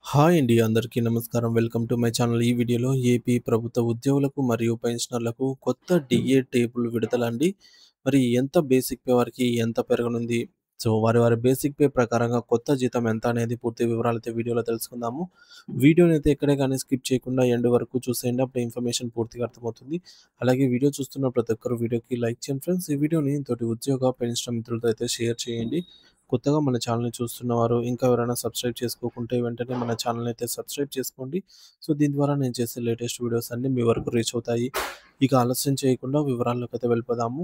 Hi అండి. అందరికీ నమస్కారం. Welcome to my channel. ఈ వీడియోలో ఏపీ ప్రభుత్వ ఉద్యోగులకు మరియు పెన్షనర్లకు కొత్త డీఏ టేబుల్ విడుదల అండి. మరి ఎంత బేసిక్ పే వారికి ఎంత పెరగనుంది? సో, వారి బేసిక్ పే ప్రకారంగా కొత్త జీతం ఎంత అనేది పూర్తి వివరాలైతే వీడియోలో తెలుసుకుందాము. వీడియోనైతే ఎక్కడే గాని స్కిప్ చేయకుండా ఎండ్ వరకు చూసేయండి. అప్పుడు ఇన్ఫర్మేషన్ పూర్తిగా అర్థమవుతుంది. అలాగే వీడియో చూస్తున్న ప్రతి ఒక్కరు వీడియోకి లైక్ చేయండి ఫ్రెండ్స్. ఈ వీడియోని తోటి ఉద్యోగ, పెన్షన్ మిత్రులతో అయితే షేర్ చేయండి. కొత్తగా మన ఛానల్‌ని చూస్తున్నవారు ఇంకా ఎవరైనా సబ్స్క్రైబ్ చేసుకోకుంటే వెంటనే మన ఛానల్‌ని అయితే సబ్స్క్రైబ్ చేసుకోండి. సో, దీని ద్వారా నేను చేసే లేటెస్ట్ వీడియోస్ అన్నీ మీ వరకు రీచ్ అవుతాయి. ఇక ఆలస్యం చేయకుండా వివరాల్లోకైతే వెళ్ళిపోదాము.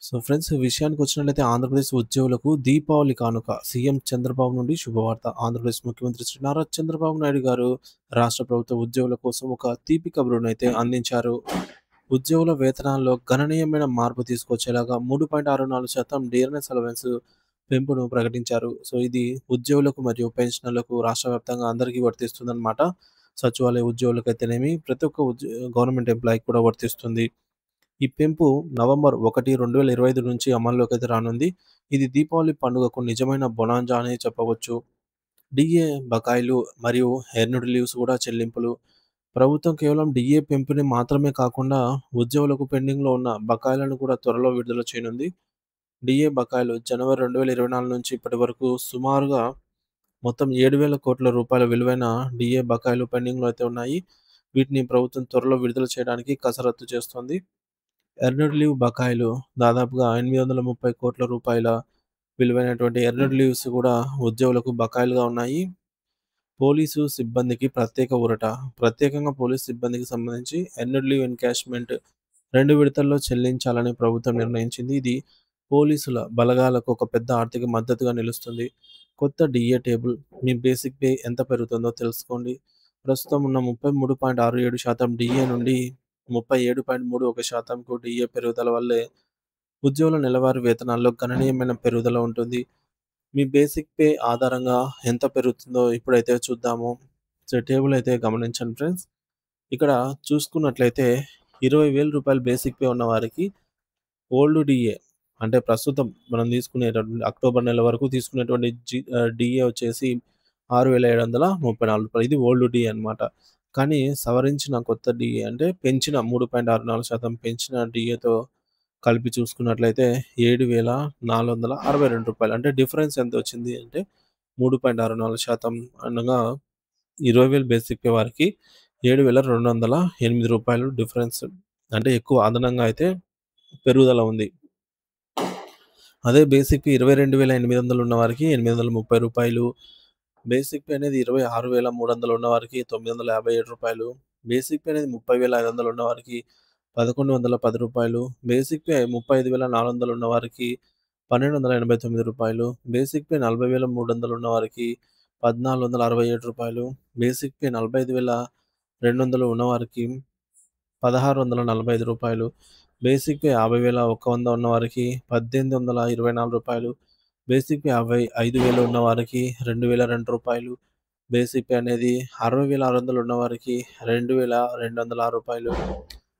సో, ఫ్రెండ్స్ విషయానికొచ్చినట్లయితే ఆంధ్రప్రదేశ్ ఉద్యోగులకు దీపావళి కానుక సీఎం చంద్రబాబు నుండి శుభవార్త. ఆంధ్రప్రదేశ్ ముఖ్యమంత్రి శ్రీ నారా చంద్రబాబు నాయుడు గారు రాష్ట్ర ప్రభుత్వ ఉద్యోగుల కోసం ఒక తీపి కబురునైతే అందించారు. ఉద్యోగుల వేతనాల్లో గణనీయమైన మార్పు తీసుకొచ్చేలాగా 3.64% డిఆర్ఎస్ అలవెన్స్ పెంపును ప్రకటించారు. సో, ఇది ఉద్యోగులకు మరియు పెన్షనర్లకు రాష్ట్ర వ్యాప్తంగా అందరికీ వర్తిస్తుందన్నమాట. సచివాలయ ఉద్యోగులకైతేనేమి ప్రతి ఒక్క గవర్నమెంట్ ఎంప్లాయీకి కూడా వర్తిస్తుంది. ఈ పెంపు నవంబర్ 1, 2025 నుంచి అమల్లోకైతే రానుంది. ఇది దీపావళి పండుగకు నిజమైన బొనాంజా అని చెప్పవచ్చు. డీఏ బకాయిలు మరియు ఎర్న్డ్ లీవ్స్ కూడా చెల్లింపులు. ప్రభుత్వం కేవలం డీఏ పెంపుని మాత్రమే కాకుండా ఉద్యోగులకు పెండింగ్‌లో ఉన్న బకాయిలను కూడా త్వరలో విడుదల చేయనుంది. డీఏ బకాయిలు జనవరి 2024 నుంచి ఇప్పటి వరకు సుమారుగా మొత్తం 7,000 కోట్ల రూపాయల విలువైన డీఏ బకాయిలు పెండింగ్‌లో అయితే ఉన్నాయి. వీటిని ప్రభుత్వం త్వరలో విడుదల చేయడానికి కసరత్తు చేస్తోంది. ఎర్న్డ్ లీవ్ బకాయిలు దాదాపుగా 830 కోట్ల రూపాయల విలువైనటువంటి ఎర్న్డ్ లీవ్స్ కూడా ఉద్యోగులకు బకాయిలుగా ఉన్నాయి. పోలీసు సిబ్బందికి ప్రత్యేక ఊరట. ప్రత్యేకంగా పోలీసు సిబ్బందికి సంబంధించి ఎర్న్డ్ లీవ్ ఎన్‌కాష్‌మెంట్ 2 విడతల్లో చెల్లించాలని ప్రభుత్వం నిర్ణయించింది. ఇది పోలీసుల బలగాలకు ఒక పెద్ద ఆర్థిక మద్దతుగా నిలుస్తుంది. కొత్త డీఏ టేబుల్ మీ బేసిక్ పే ఎంత పెరుగుతుందో తెలుసుకోండి. ప్రస్తుతం ఉన్న 33.67% డీఏ నుండి 37.31%కు డీఏ పెరుగుదల వల్లే ఉద్యోగుల నెలవారీ వేతనాల్లో గణనీయమైన పెరుగుదల ఉంటుంది. మీ బేసిక్ పే ఆధారంగా ఎంత పెరుగుతుందో ఇప్పుడైతే చూద్దాము. సో, టేబుల్ అయితే గమనించండి ఫ్రెండ్స్. ఇక్కడ చూసుకున్నట్లయితే రూ. 20,000 బేసిక్ పే ఉన్న వారికి ఓల్డ్ డీఏ అంటే ప్రస్తుతం మనం తీసుకునేటటువంటి అక్టోబర్ నెల వరకు తీసుకునేటువంటి డీఏ వచ్చేసి రూ. 6,734 ఇది ఓల్డ్ డీఏ అనమాట. కానీ సవరించిన కొత్త డీఏ అంటే పెంచిన 3.64% పెంచిన డీఏతో కలిపి చూసుకున్నట్లయితే రూ. 7,462 అంటే డిఫరెన్స్ ఎంతొచ్చింది అంటే 3.64% అనగా 20,000 బేసిక్ పే వారికి రూ. 7,208 డిఫరెన్స్. అంటే ఎక్కువ అదనంగా అయితే పెరుగుదల ఉంది. అదే బేసిక్ పే 22,800 ఉన్న వారికి రూ. 830. బేసిక్ పే అనేది 26,300 ఉన్న వారికి రూ. 957. బేసిక్ పే అనేది 30,500 ఉన్న వారికి రూ. 1,110. బేసిక్ పే 35,400 ఉన్న వారికి రూ. 1,289. బేసిక్ పే 40,300 ఉన్న వారికి రూ. 1,467. బేసిక్ పే 45,200 ఉన్న వారికి రూ. 1,645. బేసిక్ పే 50,100 ఉన్న వారికి రూ. 1,824. బేసిక్ పే 5,000 ఉన్న వారికి రూ. 2,002. బేసిక్ పే అనేది 60,600 ఉన్న వారికి రూ. 2,206.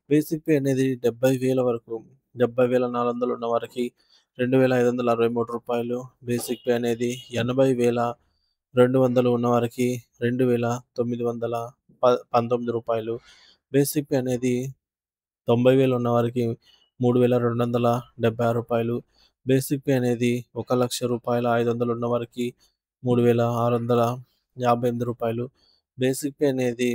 బేసిక్ పే అనేది 70,000 వరకు 70,400 ఉన్న వారికి రూ. 2,563. బేసిక్ పే అనేది 80,200 ఉన్న వారికి రూ. 2,919. బేసిక్ పే అనేది 90,000 ఉన్న వారికి రూ. 3,276. బేసిక్ పే అనేది రూ. 1,00,000 ఉన్న వారికి రూ. 3,658. బేసిక్ పే అనేది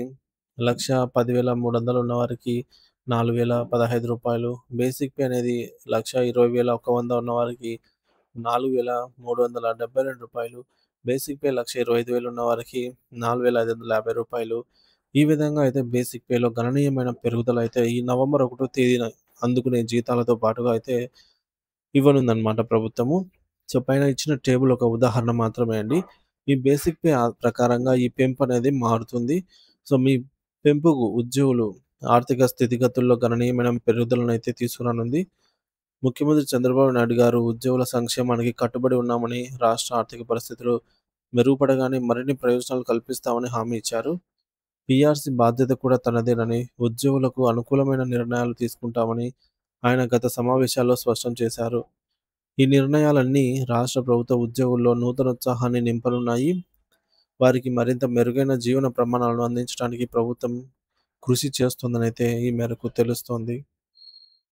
1,10,300 ఉన్న వారికి రూ. 4,015. బేసిక్ పే అనేది 1,20,100 ఉన్న వారికి రూ. 4,372. బేసిక్ పే 1,25,000 ఉన్న వారికి రూ. 4,550. ఈ విధంగా అయితే బేసిక్ పేలో గణనీయమైన పెరుగుదల అయితే ఈ నవంబర్ 1 తేదీన అందుకునే జీతాలతో పాటుగా అయితే ఇవ్వనుందనమాట ప్రభుత్వము. సో, పైన ఇచ్చిన టేబుల్ ఒక ఉదాహరణ మాత్రమే అండి. ఈ బేసిక్ పే ప్రకారంగా ఈ పెంపు అనేది మారుతుంది. సో, మీ పెంపుకు ఉద్యోగులు ఆర్థిక స్థితిగతుల్లో గణనీయమైన పెరుగుదలనైతే తీసుకురానుంది. ముఖ్యమంత్రి చంద్రబాబు నాయుడు గారు ఉద్యోగుల సంక్షేమానికి కట్టుబడి ఉన్నామని, రాష్ట్ర ఆర్థిక పరిస్థితులు మెరుగుపడగానే మరిన్ని ప్రయోజనాలు కల్పిస్తామని హామీ ఇచ్చారు. పీఆర్సీ బాధ్యత కూడా తనదేనని, ఉద్యోగులకు అనుకూలమైన నిర్ణయాలు తీసుకుంటామని ఆయన గత సమావేశాల్లో స్పష్టం చేశారు. ఈ నిర్ణయాలన్నీ రాష్ట్ర ప్రభుత్వ ఉద్యోగుల్లో నూతనోత్సాహాన్ని నింపనున్నాయి. వారికి మరింత మెరుగైన జీవన ప్రమాణాలను అందించడానికి ప్రభుత్వం కృషి చేస్తుందనైతే ఈ మేరకు తెలుస్తోంది.